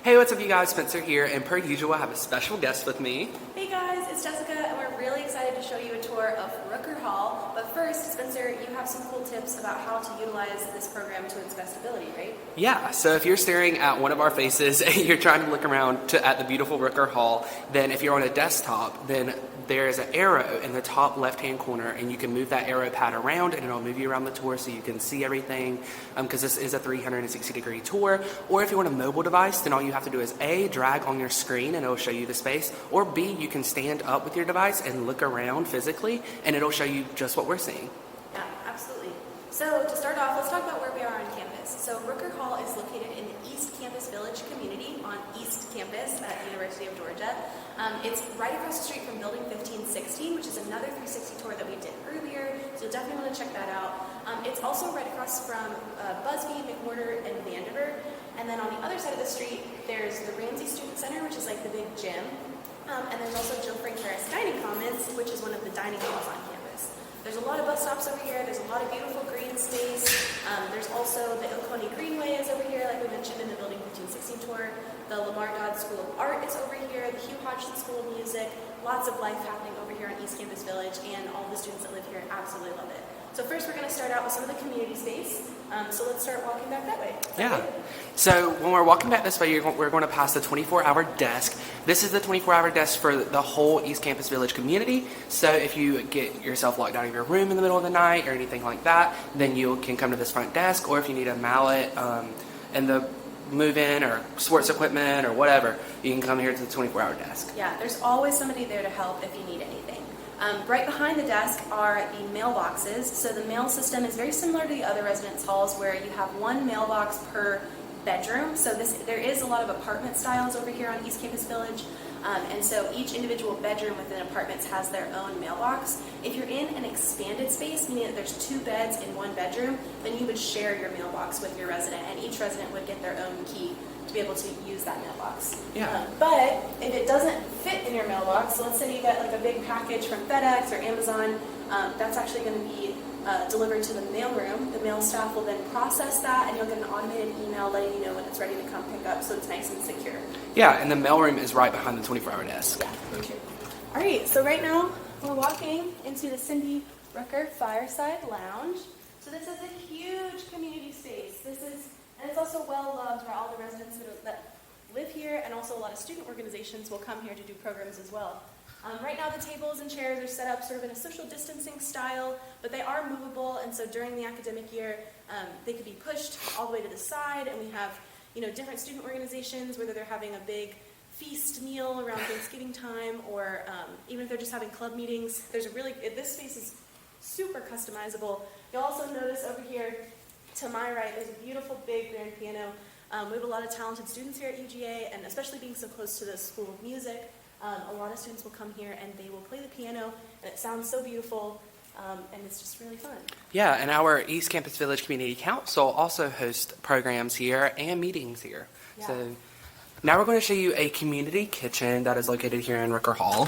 Hey, what's up you guys? Spencer here, and per usual I have a special guest with me. Hey guys, it's Jessica, and we're really excited to show you a tour of Rooker Hall. But first, Spencer, you have some cool tips about how to utilize this program to its best ability, right? Yeah, so if you're staring at one of our faces and you're trying to look around at the beautiful Rooker Hall, then if you're on a desktop, then there's an arrow in the top left-hand corner, and you can move that arrow pad around, and it'll move you around the tour so you can see everything, because this is a 360-degree tour. Or if you want a mobile device, then all you have to do is A, drag on your screen and it'll show you the space, or B, you can stand up with your device and look around physically, and it'll show you just what we're seeing. Yeah, absolutely. So to start off, let's talk about where we are on campus. So Rooker Hall is located in the East Campus Village community on East Campus at the University of Georgia. It's right across the street from Building 1516, which is another 360 tour that we did earlier, so you'll definitely want to check that out. It's also right across from Busbee, McWhorter, and Vandiver. And then on the other side of the street, there's the Ramsey Student Center, which is like the big gym. And there's also Jill Frank Harris Dining Commons, which is one of the dining halls on campus. There's a lot of bus stops over here. There's a lot of beautiful green space. There's also the Oconee Greenway is over here, like we mentioned in the Building 1516 tour. The Lamar Dodd School of Art is over here. The Hugh Hodgson School of Music. Lots of life happening over here on East Campus Village, and all the students that live here absolutely love it. So first we're going to start out with some of the community space. So let's start walking back that way. Yeah. So when we're walking back this way, we're going to pass the 24-hour desk. This is the 24-hour desk for the whole East Campus Village community. So if you get yourself locked out of your room in the middle of the night or anything like that, then you can come to this front desk. Or if you need a mallet and the move-in or sports equipment or whatever, you can come here to the 24-hour desk. Yeah, there's always somebody there to help if you need anything. Right behind the desk are the mailboxes. So the mail system is very similar to the other residence halls where you have one mailbox per bedroom. So there is a lot of apartment styles over here on East Campus Village. And so each individual bedroom within apartments has their own mailbox. If you're in an expanded space, meaning that there's 2 beds in one bedroom, then you would share your mailbox with your resident, and each resident would get their own key to be able to use that mailbox. Yeah. But if it doesn't fit in your mailbox, so let's say you get like a big package from FedEx or Amazon, that's actually going to be delivered to the mailroom. The mail staff will then process that, and you'll get an automated email letting you know when it's ready to come pick up, so it's nice and secure. Yeah, and the mailroom is right behind the 24-hour desk. Yeah, true. All right, so right now we're walking into the Cindy Rooker Fireside Lounge. So this is a huge community space. And it's also well loved by all the residents that live here, and also a lot of student organizations will come here to do programs as well. Right now the tables and chairs are set up sort of in a social distancing style, but they are movable, and so during the academic year they could be pushed all the way to the side, and we have different student organizations, whether they're having a big feast meal around Thanksgiving time, or even if they're just having club meetings. This space is super customizable. You'll also notice over here to my right, there's a beautiful big grand piano. We have a lot of talented students here at UGA, and especially being so close to the School of Music, a lot of students will come here and they will play the piano, and it sounds so beautiful, and it's just really fun. Yeah, and our East Campus Village Community Council also hosts programs here and meetings here. Yeah. So now we're going to show you a community kitchen that is located here in Rooker Hall.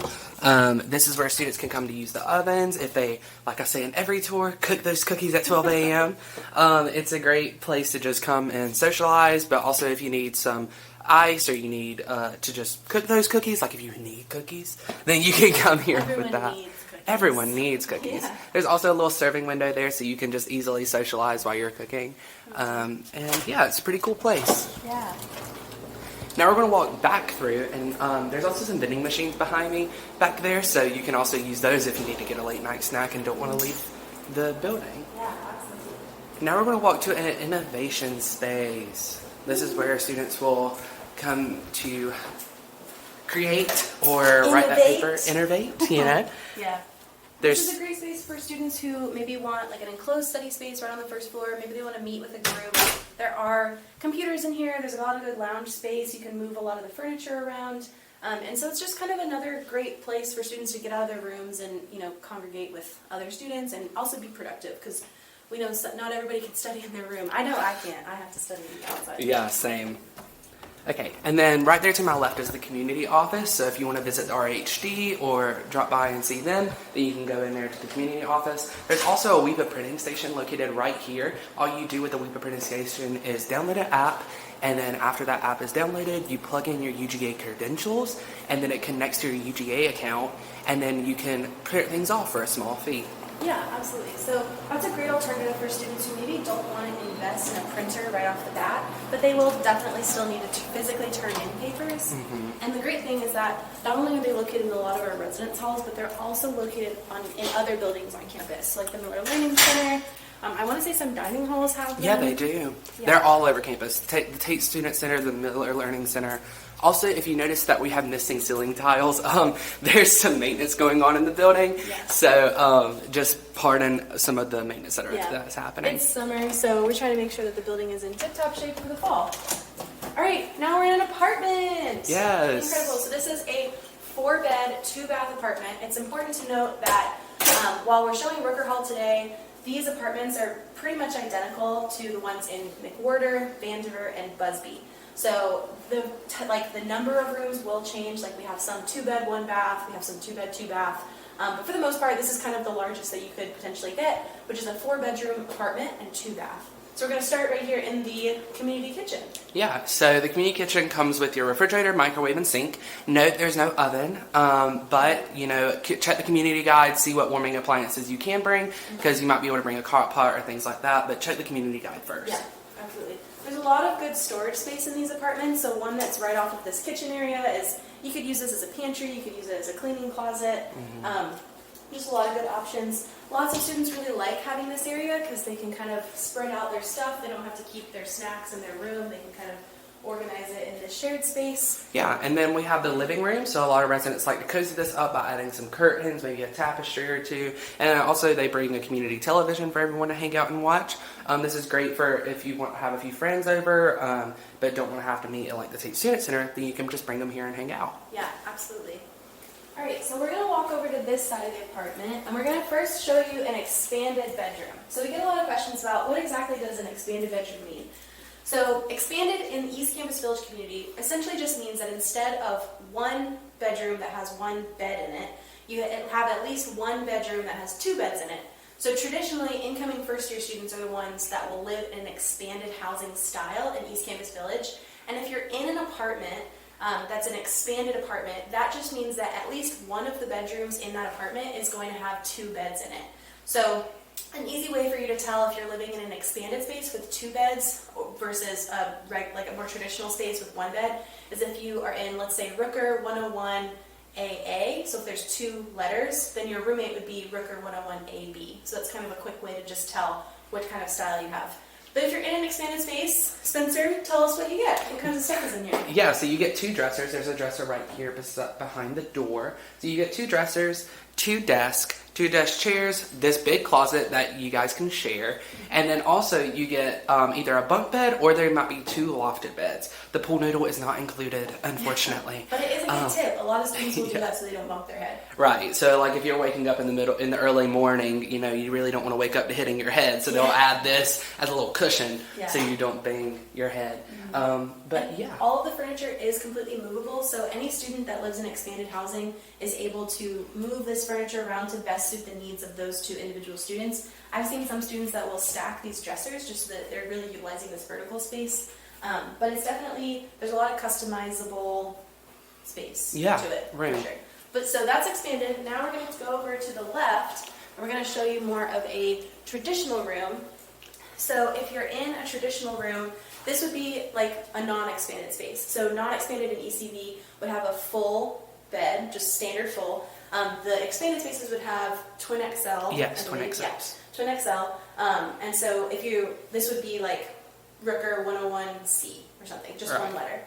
This is where students can come to use the ovens. If they, like I say in every tour, cook those cookies at 12 a.m. It's a great place to just come and socialize, but also if you need some ice or you need to just cook those cookies, like if you need cookies, then you can come here with that. Everyone needs cookies. Yeah. There's also a little serving window there so you can just easily socialize while you're cooking. And yeah, it's a pretty cool place. Yeah. Now we're going to walk back through, and there's also some vending machines behind me back there, so you can also use those if you need to get a late night snack and don't want to leave the building. Yeah, absolutely. Now we're going to walk to an innovation space. This is where students will come to create or write that paper. Innovate, Yeah. This is a great space for students who maybe want like an enclosed study space right on the first floor. Maybe they want to meet with a group. There are computers in here. There's a lot of good lounge space. You can move a lot of the furniture around. And so it's just kind of another great place for students to get out of their rooms and, congregate with other students and also be productive, because we know not everybody can study in their room. I know I can't. I have to study outside. Yeah, same. Okay, and then right there to my left is the community office, so if you want to visit the RHD or drop by and see them, then you can go in there to the community office. There's also a WEPA printing station located right here. All you do with the WEPA printing station is download an app, And then after that app is downloaded, you plug in your UGA credentials, and then it connects to your UGA account, and then you can print things off for a small fee. Yeah, absolutely. So that's a great alternative for students who maybe don't want to invest in a printer right off the bat, but they will definitely still need to physically turn in papers. And the great thing is that not only are they located in a lot of our residence halls, but they're also located in other buildings on campus, like the Miller Learning Center. I want to say some dining halls have them. Yeah, they do. Yeah. They're all over campus. The Tate Student Center, the Miller Learning Center. Also, if you notice that we have missing ceiling tiles, there's some maintenance going on in the building. Yeah. So just pardon some of the maintenance that's happening. It's summer, so we're trying to make sure that the building is in tip-top shape for the fall. All right, now we're in an apartment. Yes. Incredible. So this is a 4-bed, 2-bath apartment. It's important to note that while we're showing Rooker Hall today, these apartments are pretty much identical to the ones in McWhorter, Vandiver, and Busbee. So the number of rooms will change. Like we have some 2-bed, 1-bath. We have some 2-bed, 2-bath. But for the most part, this is kind of the largest that you could potentially get, which is a 4-bedroom apartment and 2-bath. So we're going to start right here in the community kitchen. Yeah, so the community kitchen comes with your refrigerator, microwave, and sink. Note there's no oven, but, check the community guide, see what warming appliances you can bring, because you might be able to bring a crock pot or things like that, but check the community guide first. Yeah, absolutely. There's a lot of good storage space in these apartments, so one that's right off of this kitchen area is, you could use this as a pantry, you could use it as a cleaning closet. Just a lot of good options. Lots of students really like having this area because they can kind of spread out their stuff. They don't have to keep their snacks in their room. They can kind of organize it in this shared space. Yeah, and then we have the living room. So a lot of residents like to cozy this up by adding some curtains, maybe a tapestry or two. And also they bring a community television for everyone to hang out and watch. This is great for if you want to have a few friends over, but don't want to have to meet at like the Tate Student Center, then you can just bring them here and hang out. Yeah, absolutely. All right, so we're going to walk over to this side of the apartment, and we're going to first show you an expanded bedroom. So we get a lot of questions about what exactly does an expanded bedroom mean. So expanded in the East Campus Village community essentially just means that instead of one bedroom that has one bed in it, you have at least one bedroom that has 2 beds in it. So traditionally, incoming first-year students are the ones that will live in an expanded housing style in East Campus Village. And if you're in an apartment that's an expanded apartment, that just means that at least one of the bedrooms in that apartment is going to have 2 beds in it. So an easy way for you to tell if you're living in an expanded space with 2 beds versus a more traditional space with 1 bed is if you are in, let's say, Rooker 101 AA, so if there's 2 letters, then your roommate would be Rooker 101 AB. So that's kind of a quick way to just tell what kind of style you have. But if you're in an expanded space, Spencer, tell us what you get. What kinds of stuff is in here? Yeah, so you get 2 dressers. There's a dresser right here behind the door. So you get 2 dressers, 2 desks, 2 desk chairs, this big closet that you guys can share, and then also you get either a bunk bed or there might be 2 lofted beds. The pool noodle is not included, unfortunately. But it is a good tip. A lot of students will do that so they don't bump their head. Right. So like if you're waking up in the early morning, you really don't want to wake up to hitting your head, so they'll add this as a little cushion so you don't bang your head. But yeah. All of the furniture is completely movable, so any student that lives in expanded housing is able to move this furniture around to best suit the needs of those 2 individual students. I've seen some students that will stack these dressers just so that they're really utilizing this vertical space. But it's definitely, there's a lot of customizable space to it, for sure. But so that's expanded. Now we're going to go over to the left, and we're going to show you more of a traditional room. So if you're in a traditional room, this would be like a non-expanded space. So non-expanded in ECV would have a full bed, just standard full. The expanded spaces would have twin XL. Yes, twin XL. Yeah, twin XL. And so this would be like Rooker 101C or something, just one letter.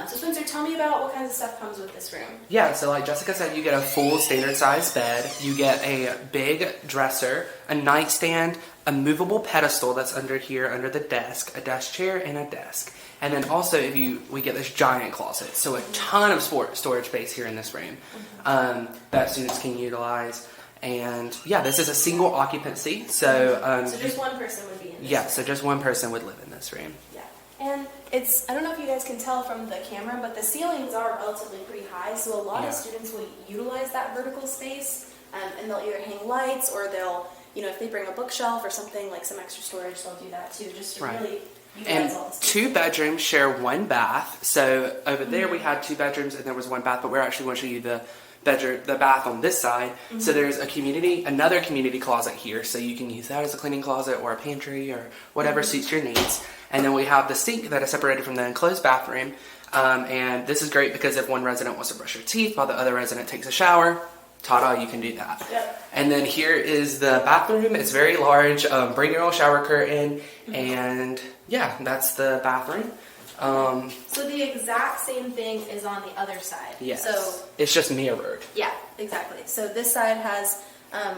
So Spencer, tell me about what kinds of stuff comes with this room. Yeah, so like Jessica said, you get a full standard size bed, you get a big dresser, a nightstand, a movable pedestal that's under here under the desk, a desk chair, and a desk. And then also we get this giant closet, so a ton of storage space here in this room that students can utilize. And yeah, this is a single occupancy, so just one person would be in this room. room. So just one person would live in this room. Yeah, and I don't know if you guys can tell from the camera, but the ceilings are relatively pretty high, so a lot of students will utilize that vertical space, and they'll either hang lights or they'll, if they bring a bookshelf or something, like some extra storage, they'll do that too, just to really And 2 bedrooms share 1 bath. So over there we had 2 bedrooms and there was 1 bath, but we're actually going to show you the bath on this side. So there's another community closet here, so you can use that as a cleaning closet or a pantry or whatever suits your needs. And then we have the sink that is separated from the enclosed bathroom. And this is great because if one resident wants to brush their teeth while the other resident takes a shower, ta-da, you can do that. Yep. And then here is the bathroom. It's very large. Bring your own shower curtain. And yeah, that's the bathroom. So the exact same thing is on the other side. Yes. So it's just mirrored. yeah, exactly. So this side has,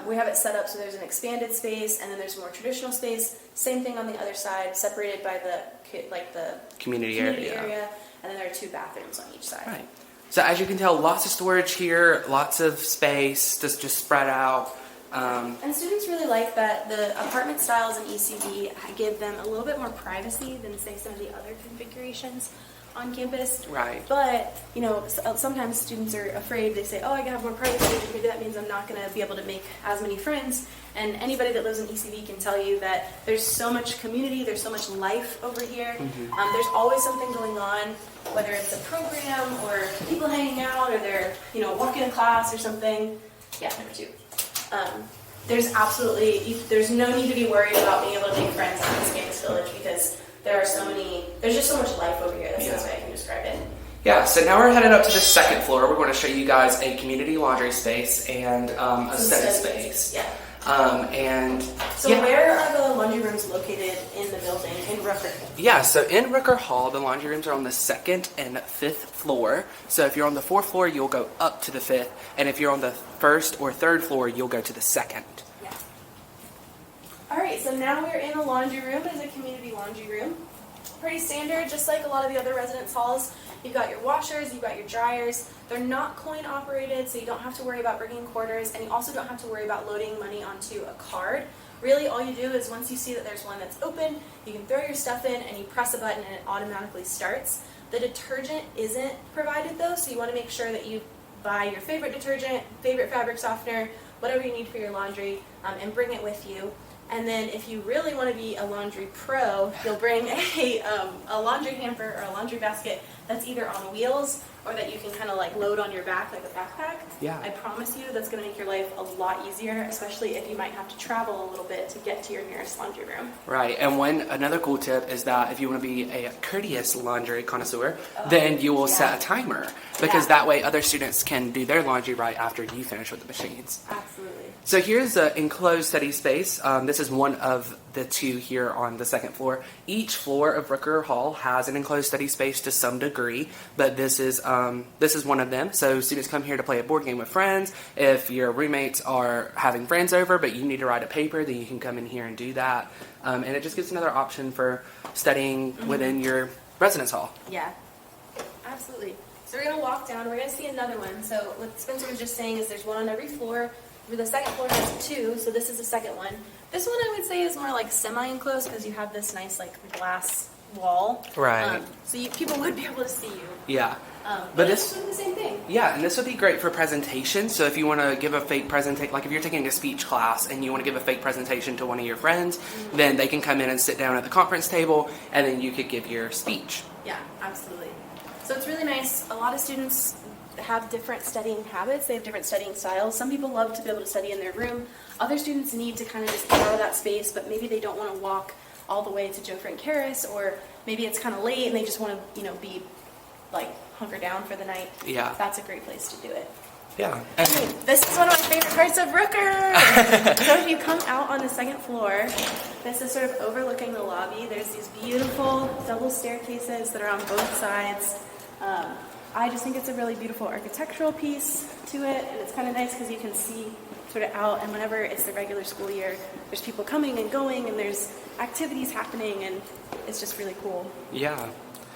we have it set up so there's an expanded space and then there's more traditional space. Same thing on the other side, separated by the Community area. And then there are 2 bathrooms on each side. Right. So as you can tell, lots of storage here, lots of space, just spread out. And students really like that the apartment styles in ECB give them a little bit more privacy than, say, some of the other configurations on campus. Right. But, you know, sometimes students are afraid. They say, oh, I can have more privacy. Maybe that means I'm not going to be able to make as many friends. And anybody that lives in ECB can tell you that there's so much community, there's so much life over here. There's always something going on, whether it's a program or people hanging out or they're, you know, walking in class or something. Yeah, number 2. There's no need to be worried about being able to make friends in this campus village because there's just so much life over here. That's the best way I can describe it. Yeah, so now we're headed up to the 2nd floor. We're going to show you guys a community laundry space and a study space. Yeah. Where are the laundry rooms located in the building in Rooker? Yeah, so in Rooker Hall, the laundry rooms are on the 2nd and 5th floor. So if you're on the 4th floor, you'll go up to the 5th, and if you're on the 1st or 3rd floor, you'll go to the 2nd. Yeah. All right, so now we're in a laundry room. It's a community laundry room. Pretty standard, just like a lot of the other residence halls. You've got your washers, you've got your dryers. They're not coin operated, so you don't have to worry about bringing quarters, and you also don't have to worry about loading money onto a card. Really, all you do is once you see that there's one that's open, you can throw your stuff in and you press a button and it automatically starts. The detergent isn't provided though, so you want to make sure that you buy your favorite detergent, favorite fabric softener, whatever you need for your laundry, and bring it with you. And then if you really want to be a laundry pro, you'll bring a laundry hamper or a laundry basket that's either on wheels or that you can kind of like load on your back like a backpack. Yeah. I promise you that's going to make your life a lot easier, especially if you might have to travel a little bit to get to your nearest laundry room. Right, and another cool tip is that if you want to be a courteous laundry connoisseur, then you will set a timer because that way other students can do their laundry right after you finish with the machines. Absolutely. So here's the enclosed study space. This is one of the 2 here on the 2nd floor. Each floor of Rooker Hall has an enclosed study space to some degree, but this is one of them. So students come here to play a board game with friends. If your roommates are having friends over, but you need to write a paper, then you can come in here and do that. And it just gives another option for studying within your residence hall. Yeah, absolutely. So we're going to walk down. We're going to see another one. So what Spencer was just saying is there's one on every floor. The 2nd floor has 2, so this is the 2nd one. This one I would say is more like semi-enclosed because you have this nice like glass wall. Right. So people would be able to see you. Yeah. But it's sort of the same thing. Yeah, and this would be great for presentations. So if you want to give a fake presentation, like if you're taking a speech class and you want to give a fake presentation to one of your friends, then they can come in and sit down at the conference table, and then you could give your speech. Yeah, absolutely. So it's really nice. A lot of students have different studying habits. They have different studying styles. Some people love to be able to study in their room. Other students need to kind of just borrow that space, but maybe they don't want to walk all the way to Joe Frank Harris, or maybe it's kind of late and they just want to, be like hunker down for the night. Yeah. That's a great place to do it. Yeah. This is one of my favorite parts of Rooker. So if you come out on the 2nd floor, this is sort of overlooking the lobby. There's these beautiful double staircases that are on both sides. I just think it's a really beautiful architectural piece to it, and it's kind of nice because you can see sort of out, and whenever it's the regular school year, there's people coming and going, and there's activities happening, and it's just really cool. Yeah.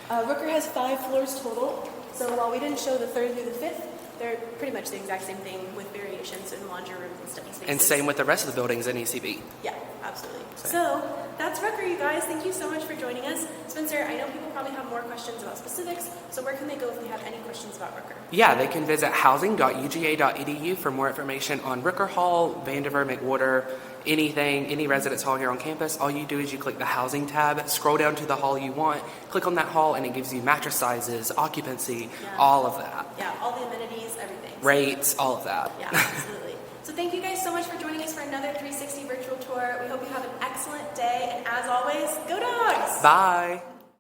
Rooker has 5 floors total, so while we didn't show the 3rd through the 5th, they're pretty much the exact same thing with variations in laundry rooms and study spaces. And same with the rest of the buildings in ECB. Yeah, absolutely. So that's Rooker, you guys. Thank you so much for joining us. Spencer, I know people probably have more questions about specifics, so where can they go if they have any questions about Rooker? Yeah, they can visit housing.uga.edu for more information on Rooker Hall, Vandiver, McWhorter, any residence hall here on campus, all you do is you click the housing tab, scroll down to the hall you want, click on that hall, and it gives you mattress sizes, occupancy, all of that. Yeah, all the amenities, everything. Rates, all of that. Yeah, absolutely. So thank you guys so much for joining us for another 360 virtual tour. We hope you have an excellent day, and as always, go Dogs! Bye!